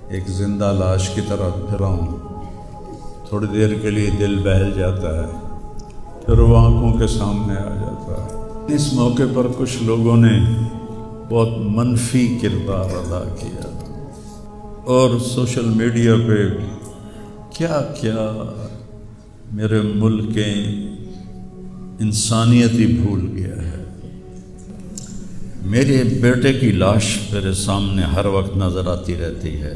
ایک زندہ لاش کی طرح پھرا ہوں۔ تھوڑی دیر کے لیے دل بہل جاتا ہے، پھر وہ آنکھوں کے سامنے آ جاتا ہے۔ اس موقع پر کچھ لوگوں نے بہت منفی کردار ادا کیا اور سوشل میڈیا پہ کیا کیا میرے ملک کے انسانیت ہی بھول گیا ہے۔ میرے بیٹے کی لاش میرے سامنے ہر وقت نظر آتی رہتی ہے،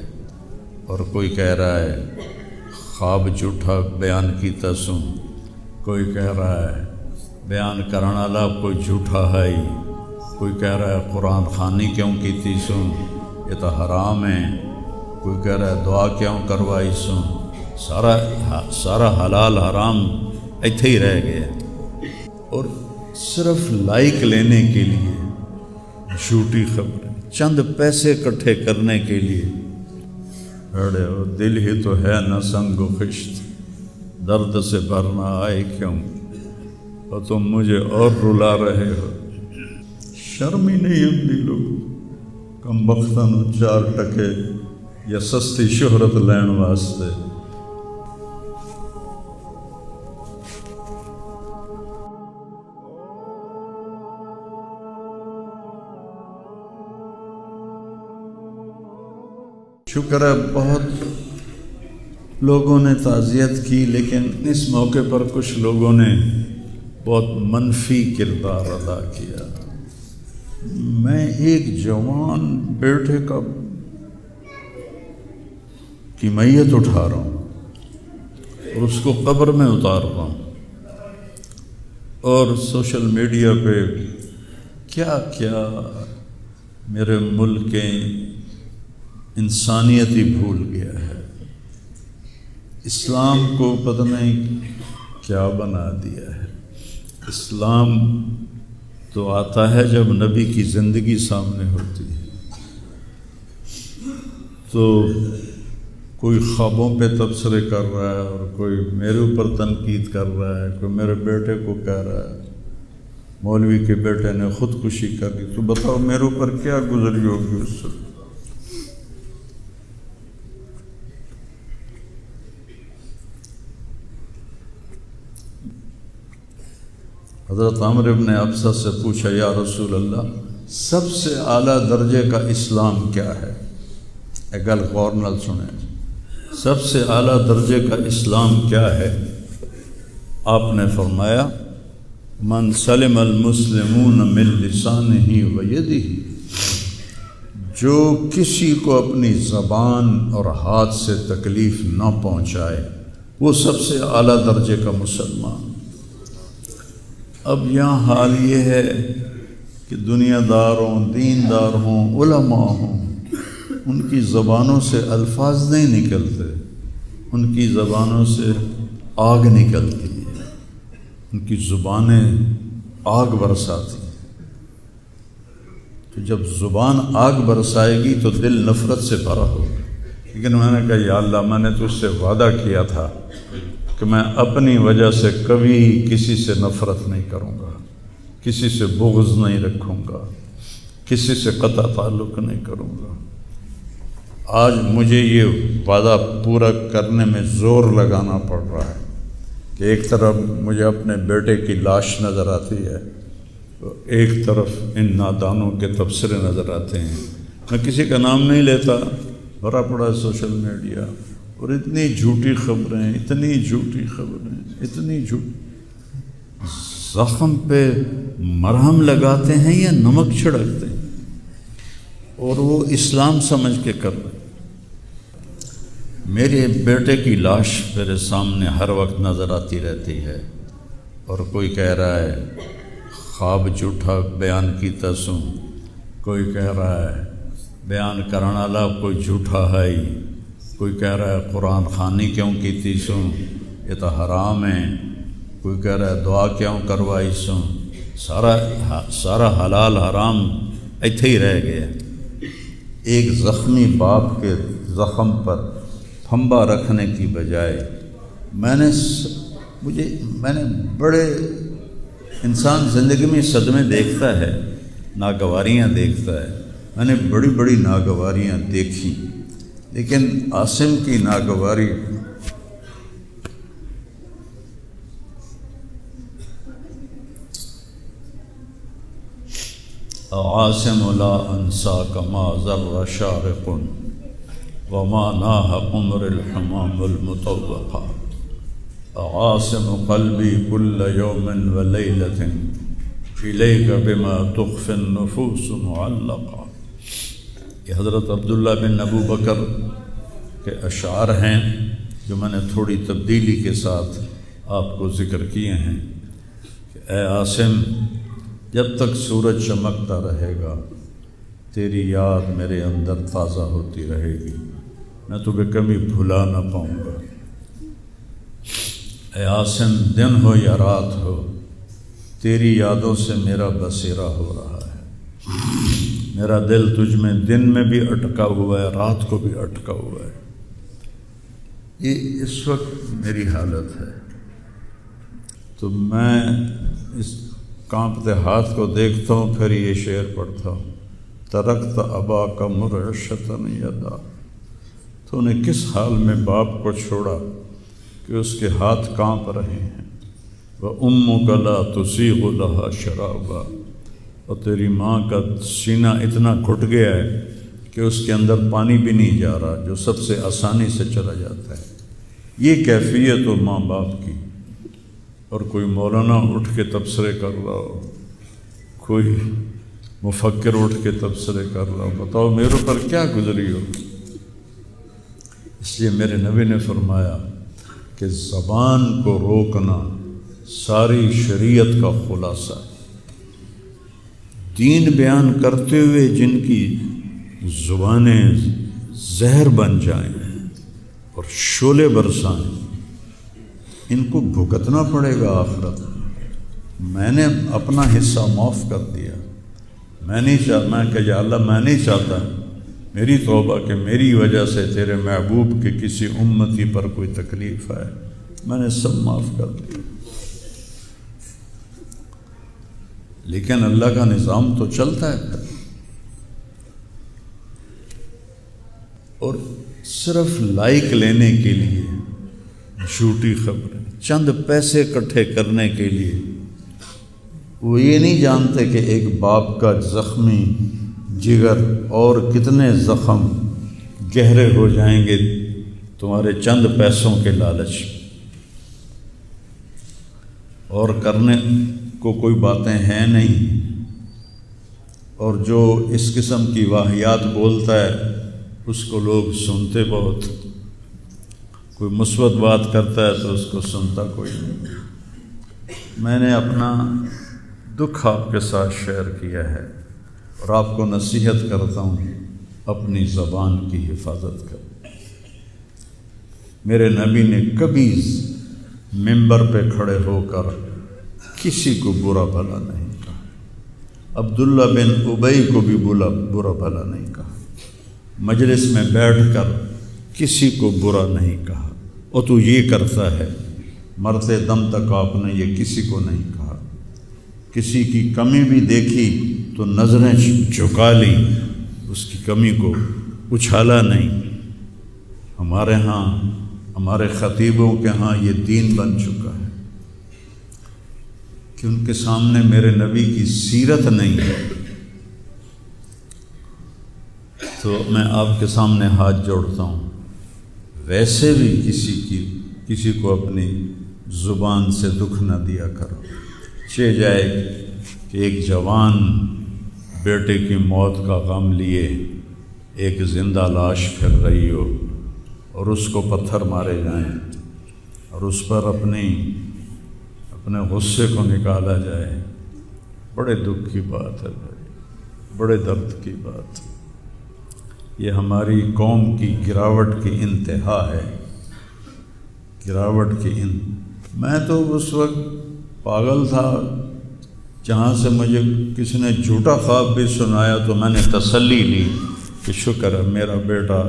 اور کوئی کہہ رہا ہے خواب جھوٹا بیان کیتا سوں، کوئی کہہ رہا ہے بیان کرنے والا کوئی جھوٹا ہے ہی، کوئی کہہ رہا ہے قرآن خوانی کیوں کیتی سوں، یہ تو حرام ہے، کوئی کہہ رہا ہے دعا کیوں کروائی سوں۔ سارا حلال حرام ایتھے ہی رہ گیا، اور صرف لائک لینے کے لیے جھوٹی خبریں، چند پیسے اکٹھے کرنے کے لیے۔ ارے وہ دل ہی تو ہے نہ سنگ و خشت، درد سے بھرنا آئے کیوں، اور تم مجھے اور رلا رہے ہو۔ شرم ہی نہیں آتی لوگ کم بختاں چار ٹکے یا سستی شہرت لین واسطے۔ شکر ہے بہت لوگوں نے تعزیت کی، لیکن اس موقع پر کچھ لوگوں نے بہت منفی کردار ادا کیا۔ میں ایک جوان بیٹے کی میت اٹھا رہا ہوں اور اس کو قبر میں اتار رہا ہوں، اور سوشل میڈیا پہ کیا کیا میرے ملک کے انسانیت ہی بھول گیا ہے۔ اسلام کو پتہ نہیں کیا بنا دیا ہے۔ اسلام تو آتا ہے جب نبی کی زندگی سامنے ہوتی ہے، تو کوئی خوابوں پہ تبصرے کر رہا ہے، اور کوئی میرے اوپر تنقید کر رہا ہے، کوئی میرے بیٹے کو کہہ رہا ہے مولوی کے بیٹے نے خودکشی کر لی، تو بتاؤ میرے اوپر کیا گزری ہوگی اس سے۔ حضرت عمر ابن ابسہ سے پوچھا یا رسول اللہ، سب سے اعلیٰ درجے کا اسلام کیا ہے؟ ایک گل غور نال سنیں، سب سے اعلیٰ درجے کا اسلام کیا ہے؟ آپ نے فرمایا من سلم المسلمون من لسانہ و یدہ، جو کسی کو اپنی زبان اور ہاتھ سے تکلیف نہ پہنچائے وہ سب سے اعلیٰ درجے کا مسلمان۔ اب یہاں حال یہ ہے کہ دنیا دار ہوں، دین دار ہوں، علماء ہوں، ان کی زبانوں سے الفاظ نہیں نکلتے، ان کی زبانوں سے آگ نکلتی ہے، ان کی زبانیں آگ برساتی ہیں۔ تو جب زبان آگ برسائے گی تو دل نفرت سے بھرا ہوگا۔ لیکن میں نے کہا یا اللہ، میں نے تجھ سے وعدہ کیا تھا کہ میں اپنی وجہ سے کبھی کسی سے نفرت نہیں کروں گا، کسی سے بغض نہیں رکھوں گا، کسی سے قطع تعلق نہیں کروں گا۔ آج مجھے یہ وعدہ پورا کرنے میں زور لگانا پڑ رہا ہے کہ ایک طرف مجھے اپنے بیٹے کی لاش نظر آتی ہے، تو ایک طرف ان نادانوں کے تبصرے نظر آتے ہیں۔ میں کسی کا نام نہیں لیتا، بھرا پڑا سوشل میڈیا، اور اتنی جھوٹی خبریں، اتنی جھوٹی خبریں، اتنی جھوٹی۔ زخم پہ مرہم لگاتے ہیں یا نمک چھڑکتے ہیں، اور وہ اسلام سمجھ کے کر رہے ہیں۔ میرے بیٹے کی لاش میرے سامنے ہر وقت نظر آتی رہتی ہے، اور کوئی کہہ رہا ہے خواب جھوٹا بیان کیتا سوں، کوئی کہہ رہا ہے بیان کرنے والا کوئی جھوٹا ہے ہی، کوئی کہہ رہا ہے قرآن خوانی کیوں کیتی سوں، یہ تو حرام ہے، کوئی کہہ رہا ہے دعا کیوں کروائی سوں۔ سارا حلال حرام ایتھے ہی رہ گیا۔ ایک زخمی باپ کے زخم پر پھنبا رکھنے کی بجائے میں نے بڑے انسان زندگی میں صدمے دیکھتا ہے، ناگواریاں دیکھتا ہے، میں نے بڑی بڑی ناگواریاں دیکھی، لیکن عاصم کی ناگواری عاصم لا انساک ما ذر شارق وما ناہ عمر الحمام المطوقہ عاصم قلبی کل یوم ولیلۃ الیک بما تخفی النفوس معلقہ۔ یہ حضرت عبداللہ بن ابو بکر کے اشعار ہیں جو میں نے تھوڑی تبدیلی کے ساتھ آپ کو ذکر کیے ہیں کہ اے عاصم، جب تک سورج چمکتا رہے گا تیری یاد میرے اندر تازہ ہوتی رہے گی، میں تمہیں کبھی بھلا نہ پاؤں گا۔ اے عاصم، دن ہو یا رات ہو تیری یادوں سے میرا بسیرا ہو رہا ہے، میرا دل تجھ میں دن میں بھی اٹکا ہوا ہے، رات کو بھی اٹکا ہوا ہے۔ یہ اس وقت میری حالت ہے۔ تو میں اس کانپتے ہاتھ کو دیکھتا ہوں، پھر یہ شعر پڑھتا ہوں، ترکت اباک مرعشۃ یدا، تو نے کس حال میں باپ کو چھوڑا کہ اس کے ہاتھ کانپ رہے ہیں، وَأُمُّكَ لَا تُسِيغُ لَهَا شَرَابًا، اور تیری ماں کا سینہ اتنا گھٹ گیا ہے کہ اس کے اندر پانی بھی نہیں جا رہا جو سب سے آسانی سے چلا جاتا ہے۔ یہ کیفیت ہو ماں باپ کی، اور کوئی مولانا اٹھ کے تبصرے کر رہا ہو، کوئی مفکر اٹھ کے تبصرے کر رہا ہو، بتاؤ میرے پر کیا گزری ہو۔ اس لیے میرے نبی نے فرمایا کہ زبان کو روکنا ساری شریعت کا خلاصہ ہے۔ دین بیان کرتے ہوئے جن کی زبانیں زہر بن جائیں اور شعلے برسائیں، ان کو بھگتنا پڑے گا آخرت میں۔ میں نے اپنا حصہ معاف کر دیا، میں کہ یا اللہ میں نہیں چاہتا میری توبہ کہ میری وجہ سے تیرے محبوب کے کسی امتی پر کوئی تکلیف ہے، میں نے سب معاف کر دیا۔ لیکن اللہ کا نظام تو چلتا ہے، اور صرف لائک لینے کے لیے جھوٹی خبریں، چند پیسے اکٹھے کرنے کے لیے، وہ یہ نہیں جانتے کہ ایک باپ کا زخمی جگر اور کتنے زخم گہرے ہو جائیں گے تمہارے چند پیسوں کے لالچ، اور کرنے کو کوئی باتیں ہیں نہیں، اور جو اس قسم کی واہیات بولتا ہے اس کو لوگ سنتے بہت، کوئی مثبت بات کرتا ہے تو اس کو سنتا کوئی نہیں۔ میں نے اپنا دکھ آپ کے ساتھ شیئر کیا ہے، اور آپ کو نصیحت کرتا ہوں اپنی زبان کی حفاظت کر۔ میرے نبی نے کبھی ممبر پہ کھڑے ہو کر کسی کو برا بھلا نہیں کہا، عبداللہ بن ابی کو بھی برا بھلا نہیں کہا، مجلس میں بیٹھ کر کسی کو برا نہیں کہا، اور تو یہ کرتا ہے، مرتے دم تک آپ نے یہ کسی کو نہیں کہا۔ کسی کی کمی بھی دیکھی تو نظریں جھکا لی، اس کی کمی کو اچھالا نہیں۔ ہمارے ہاں، ہمارے خطیبوں کے ہاں یہ دین بن چکا ہے کہ ان کے سامنے میرے نبی کی سیرت نہیں ہے، تو میں آپ کے سامنے ہاتھ جوڑتا ہوں، ویسے بھی کسی کو اپنی زبان سے دکھ نہ دیا کرو۔ چہ جائے کہ ایک جوان بیٹے کی موت کا غم لیے ایک زندہ لاش پھر رہی ہو، اور اس کو پتھر مارے جائیں، اور اس پر اپنے غصے کو نکالا جائے، بڑے دکھ کی بات ہے بھائی، بڑے درد کی بات۔ یہ ہماری قوم کی گراوٹ کی انتہا ہے، گراوٹ کی میں تو اس وقت پاگل تھا، جہاں سے مجھے کسی نے جھوٹا خواب بھی سنایا تو میں نے تسلی لی کہ شکر ہے میرا بیٹا،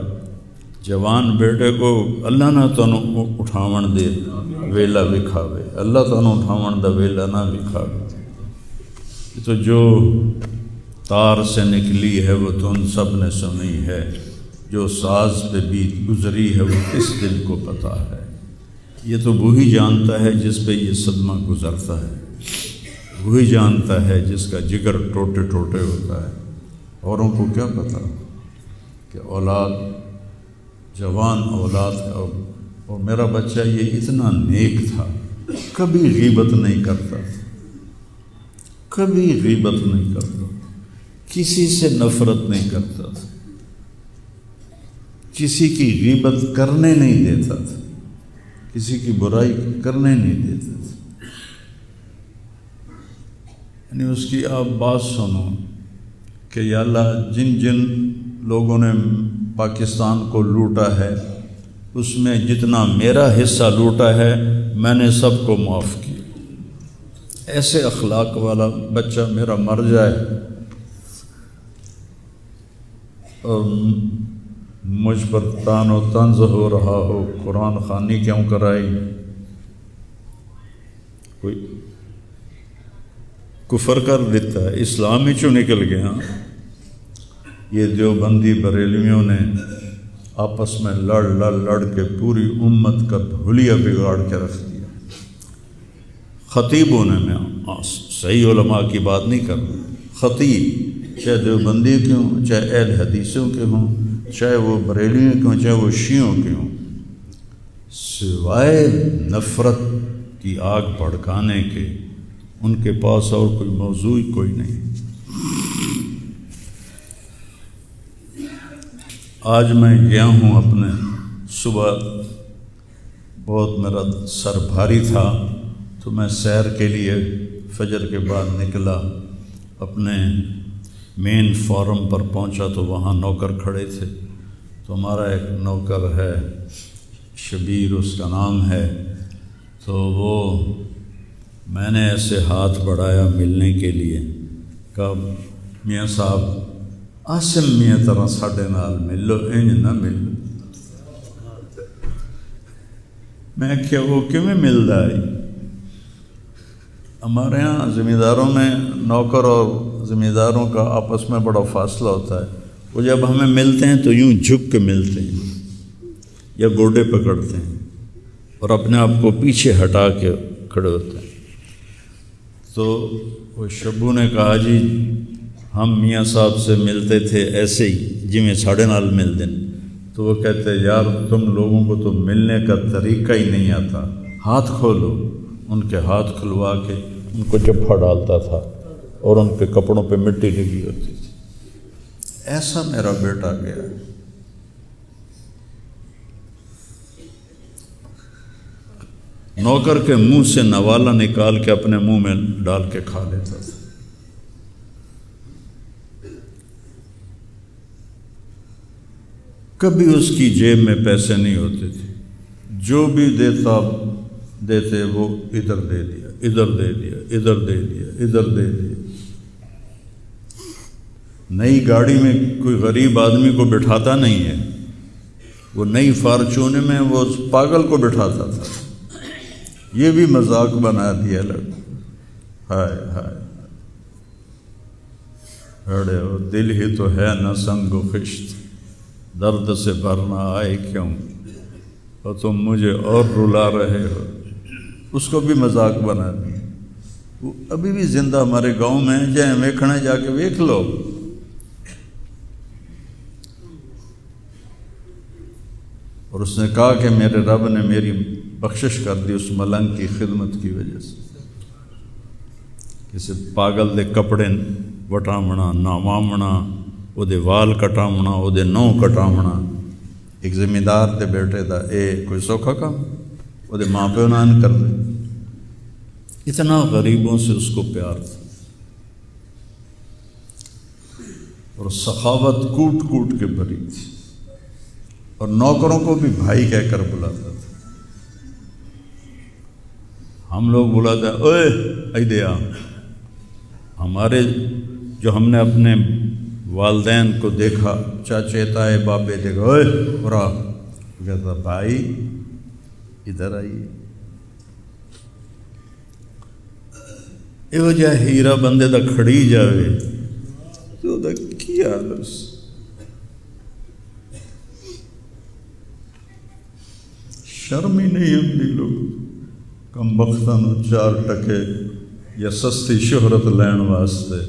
جوان بیٹے کو اللہ نہ تنوں اٹھاون دے ویلا وکھاوے، اللہ تنوں اٹھاون دا ویلا نہ وکھاوے۔ تو جو تار سے نکلی ہے وہ تم سب نے سنی ہے، جو ساز پہ بیت گزری ہے وہ کس دل کو پتہ ہے۔ یہ تو وہی جانتا ہے جس پہ یہ صدمہ گزرتا ہے، وہی جانتا ہے جس کا جگر ٹوٹے ٹوٹے ہوتا ہے۔ اوروں کو کیا پتہ کہ اولاد، جوان اولاد کا، اور میرا بچہ یہ اتنا نیک تھا، کبھی غیبت نہیں کرتا تھا، کبھی غیبت نہیں کرتا، کسی سے نفرت نہیں کرتا تھا، کسی کی غیبت کرنے نہیں دیتا تھا، کسی کی برائی کرنے نہیں دیتا تھا۔ یعنی اس کی آپ بات سنو کہ یا اللہ جن جن لوگوں نے پاکستان کو لوٹا ہے اس میں جتنا میرا حصہ لوٹا ہے میں نے سب کو معاف کیا۔ ایسے اخلاق والا بچہ میرا مر جائے اور مجھ پر تان و طنز ہو رہا ہو، قرآن خوانی کیوں کرائی، کوئی کفر کر دیتا ہے، اسلام ہی چوں نکل گیا۔ یہ دیوبندی بریلویوں نے آپس میں لڑ کے پوری امت کا بھولیا بگاڑ کے رکھ دیا۔ خطیبوں نے، میں صحیح علماء کی بات نہیں کر رہا، خطیب چاہے دیوبندی کے ہوں، چاہے اہل حدیثوں کے ہوں، چاہے وہ بریلیوں کے ہوں، چاہے وہ شیعوں کے ہوں، سوائے نفرت کی آگ بھڑکانے کے ان کے پاس اور کوئی موضوع کوئی نہیں۔ آج میں گیا ہوں اپنے، صبح بہت میرا سر بھاری تھا تو میں سیر کے لیے فجر کے بعد نکلا، اپنے مین فارم پر پہنچا تو وہاں نوکر کھڑے تھے، تو ہمارا ایک نوکر ہے شبیر اس کا نام ہے، تو وہ میں نے ایسے ہاتھ بڑھایا ملنے کے لیے، کہا میاں صاحب آسم میاں طرح ساڈے نال ملو، انج نہ ملو۔ میں کیا وہ کیویں ملدا ہے؟ ہمارے ہاں زمینداروں میں نوکر اور زمینداروں کا آپس میں بڑا فاصلہ ہوتا ہے، وہ جب ہمیں ملتے ہیں تو یوں جھک کے ملتے ہیں یا گوڈے پکڑتے ہیں اور اپنے آپ کو پیچھے ہٹا کے کھڑے ہوتے ہیں۔ تو وہ شبو نے کہا جی ہم میاں صاحب سے ملتے تھے ایسے ہی جی میں ساڑھے نال مل دیں، تو وہ کہتے یار تم لوگوں کو تو ملنے کا طریقہ ہی نہیں آتا، ہاتھ کھولو۔ ان کے ہاتھ کھلوا کے ان کو جپھا ڈالتا تھا اور ان کے کپڑوں پہ مٹی لگی ہوتی تھی۔ ایسا میرا بیٹا گیا۔ نوکر کے منہ سے نوالا نکال کے اپنے منہ میں ڈال کے کھا لیتا تھا۔ کبھی اس کی جیب میں پیسے نہیں ہوتے تھے، جو بھی دیتے وہ ادھر دے دیا، ادھر دے دیا، ادھر دے دیا، ادھر دے دیا۔ نئی گاڑی میں کوئی غریب آدمی کو بٹھاتا نہیں ہے، وہ نئی فارچون میں وہ پاگل کو بٹھاتا تھا۔ یہ بھی مذاق بنا دیا لوگ۔ ہائے ہائے ارے وہ دل ہی تو ہے نہ سنگ و خشت، درد سے بھرنا آئے کیوں، اور تم مجھے اور رلا رہے ہو۔ اس کو بھی مذاق بنا دیا۔ وہ ابھی بھی زندہ ہمارے گاؤں میں جائیں ویکھنے جا کے ویکھ لو۔ اور اس نے کہا کہ میرے رب نے میری بخشش کر دی اس ملنگ کی خدمت کی وجہ سے۔ کسی پاگل دے کپڑے وٹامنا، ناوامنا، وہ دے وال کٹامنا، وہ دے نو کٹامنا، ایک زمیندار دے بیٹے دا اے کوئی سوکھا کام، وہ دے ماں پیو نان کر دے۔ اتنا غریبوں سے اس کو پیار تھا، اور سخاوت کوٹ کوٹ کے بھری تھی، اور نوکروں کو بھی بھائی کہہ کر بلاتا تھا۔ ہم لوگ بلاتے ہیں اوئے ایدیا، ہمارے جو ہم نے اپنے والدین کو دیکھا، چاچے تائے بابے دیکھا، اوئے برا، کہتا بھائی ادھر آئیے۔ یہ جا ہیرا بندے دا کھڑی جاوے تو دا کی حال اس شرم ہی نہیں آتی لوگ کم بختاں نوں 4 ٹکے یا سستی شہرت لین واسطے